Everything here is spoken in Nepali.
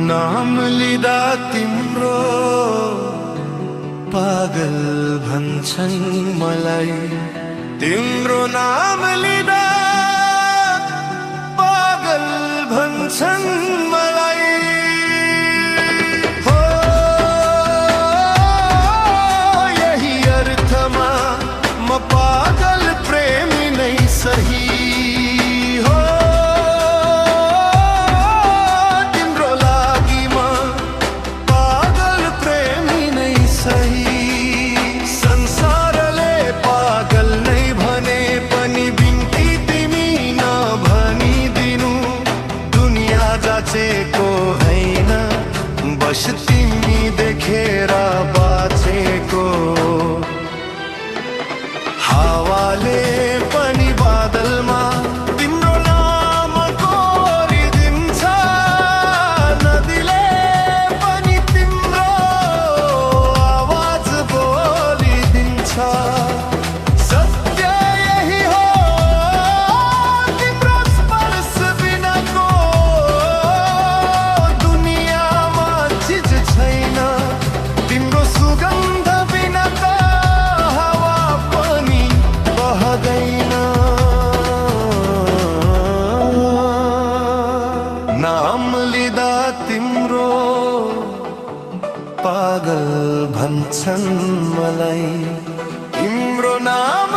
नाम लिँदा तिम्रो पागल भन्छन् मलाई, तिम्रो नाम लिँदा पागल भन्छन् मलाई। हो यही अर्थमा म पागल प्रेमी नै सही। को हैन बस तिमी देखेर बाँचेको, हावाले पनि बादलमा तिम्रो नाम कोरिदिन्छ, नदीले पनि तिम्रो आवाज बोलिदिन्छ। नाम लिँदा तिम्रो पागल भन्छन् मलाई, तिम्रो नाम